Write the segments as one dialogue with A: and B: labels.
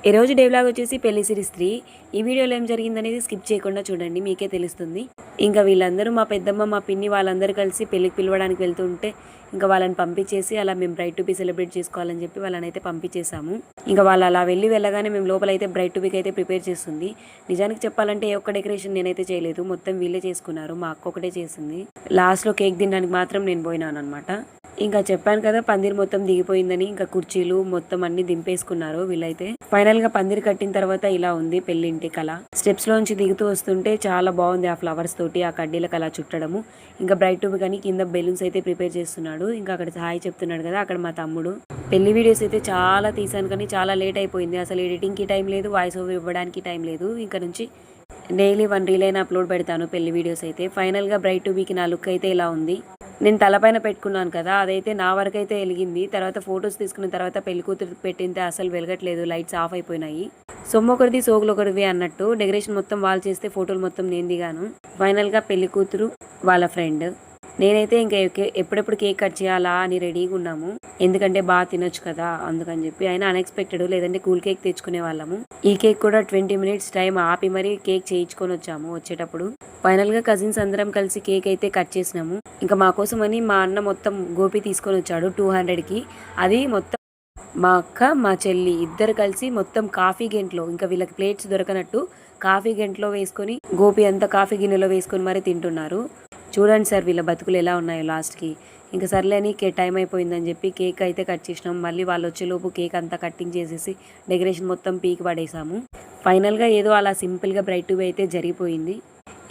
A: ఈ రోజు day vlog వచ్చేసి పెళ్లి సిరీస్ 3. ఈ వీడియోలో ఏం జరిగిందనేది స్కిప్ చేయకుండా చూడండి, మీకే తెలుస్తుంది. ఇంకా వీళ్ళందరూ మా పెద్దమ్మ మా పిన్ని వాళ్ళందరూ కలిసి పెళ్లికి పిలవడానికి వెళ్తుంటే ఇంకా వాళ్ళని పంపించేసి అలా మేము బ్రైట్ టు బీ సెలబ్రేట్ చేసుకోవాలని చెప్పి వాళ్ళని అయితే పంపించేసాము. ఇంకా వాళ్ళు అలా వెళ్ళగానే మేము లోపల అయితే బ్రైట్ టు బీకి అయితే ప్రిపేర్ చేస్తుంది. నిజానికి చెప్పాలంటే ఏ ఒక్క డెకరేషన్ నేనైతే చేయలేదు, మొత్తం వీళ్ళే చేసుకున్నారు. మా అక్క ఒకటే చేసింది. లాస్ట్లో కేక్ తినడానికి మాత్రం నేను పోయినాను అనమాట. ఇంకా చెప్పాను కదా పందిరి మొత్తం దిగిపోయిందని. ఇంకా కుర్చీలు మొత్తం అన్ని దింపేసుకున్నారు వీళ్ళైతే. ఫైనల్ గా పందిరి కట్టిన తర్వాత ఇలా ఉంది పెళ్లింటి కళ. స్టెప్స్ లోంచి దిగుతూ వస్తుంటే చాలా బాగుంది ఆ ఫ్లవర్స్ తోటి, ఆ కడ్డీలకు అలా చుట్టడము. ఇంకా బ్రైట్ టు బీ కానీ కింద బెలూన్స్ అయితే ప్రిపేర్ చేస్తున్నాడు. ఇంకా అక్కడ హాయ్ చెప్తున్నాడు కదా, అక్కడ మా తమ్ముడు. పెళ్లి వీడియోస్ అయితే చాలా తీసాను కానీ చాలా లేట్ అయిపోయింది. అసలు ఎడిటింగ్ కి టైం లేదు, వాయిస్ ఓవర్ ఇవ్వడానికి టైం లేదు. ఇంకా నుంచి డైలీ 1 రీల్ అయినా అప్లోడ్ పెడతాను పెళ్లి వీడియోస్ అయితే. ఫైనల్ గా బ్రైట్ టు బీకి నా లుక్ అయితే ఇలా ఉంది. నేను తలపైన పెట్టుకున్నాను కదా, అదైతే నా వరకు అయితే వెలిగింది. తర్వాత ఫొటోస్ తీసుకున్న తర్వాత పెళ్లి కూతురు పెట్టింటే అసలు వెలగట్లేదు, లైట్స్ ఆఫ్ అయిపోయినాయి. సొమ్ము ఒకరిది సోగులు ఒకరిది అన్నట్టు డెకరేషన్ మొత్తం వాళ్ళు చేస్తే ఫోటోలు మొత్తం నేను దిగాను. ఫైనల్ గా పెళ్లి కూతురు వాళ్ళ ఫ్రెండ్ నేనైతే ఇంకా ఎప్పుడెప్పుడు కేక్ కట్ చేయాలా అని రెడీగా ఉన్నాము. ఎందుకంటే బాగా తినొచ్చు కదా అందుకని చెప్పి. అయినా అన్ఎక్స్పెక్టెడ్, లేదంటే కూల్ కేక్ తెచ్చుకునే వాళ్ళము. ఈ కేక్ కూడా 20 మినిట్స్ టైం ఆపి మరీ కేక్ చేయించుకొని వచ్చాము వచ్చేటప్పుడు. ఫైనల్ గా కజిన్స్ అందరం కలిసి కేక్ అయితే కట్ చేసినాము. ఇంకా మా కోసం అని మా అన్న మొత్తం గోపి తీసుకొని వచ్చాడు 200కి. అది మొత్తం మా అక్క మా చెల్లి ఇద్దరు కలిసి మొత్తం కాఫీ గంటలో, ఇంకా వీళ్ళకి ప్లేట్స్ దొరకనట్టు కాఫీ గంటలో వేసుకొని గోపి అంతా కాఫీ గిన్నెలో వేసుకొని మరీ తింటున్నారు. చూడండి సార్ వీళ్ళ బతుకులు ఎలా ఉన్నాయో లాస్ట్కి. ఇంకా సర్లేని టైం అయిపోయిందని చెప్పి కేక్ అయితే కట్ చేసినాం. మళ్ళీ వాళ్ళు వచ్చేలోపు కేక్ అంతా కట్టింగ్ చేసేసి డెకరేషన్ మొత్తం పీకి పడేసాము. ఫైనల్గా ఏదో అలా సింపుల్గా బ్రైట్ టు బీ అయితే జరిగిపోయింది.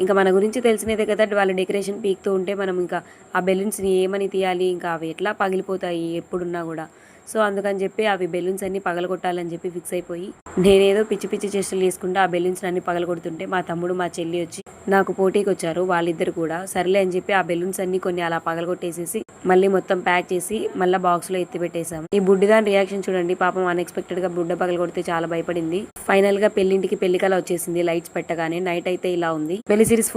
A: ఇంకా మన గురించి తెలిసినదే కదా, వాళ్ళు డెకరేషన్ పీక్తూ ఉంటే మనం ఇంకా ఆ బెలూన్స్ని ఏమని తీయాలి, ఇంకా అవి ఎట్లా పగిలిపోతాయి ఎప్పుడున్నా కూడా. సో అందుకని చెప్పి అవి బెలూన్స్ అన్ని పగలగొట్టాలని చెప్పి ఫిక్స్ అయిపోయి నేనేదో పిచ్చి పిచ్చి చేష్టలు చేసుకుంటే ఆ బెలూన్స్ అన్ని పగలగొడుతుంటే మా తమ్ముడు మా చెల్లి వచ్చి నాకు పోటీకి వచ్చారు. వాళ్ళిద్దరు కూడా సర్లే అని చెప్పి ఆ బెలూన్స్ అన్ని కొన్ని అలా పగలగొట్టేసేసి మళ్ళీ మొత్తం ప్యాక్ చేసి మళ్ళీ బాక్స్ లో ఎత్తి పెట్టేశాము. ఈ బుడ్డిదాని రియాక్షన్ చూడండి, పాపం అన్ఎక్స్పెక్టెడ్ గా బుడ్డ పగలగొడితే చాలా భయపడింది. ఫైనల్ గా పెళ్లింటికి పెళ్లికల వచ్చేసింది లైట్స్ పెట్టగానే. నైట్ అయితే ఇలా ఉంది. పెళ్లి సిరీస్ 4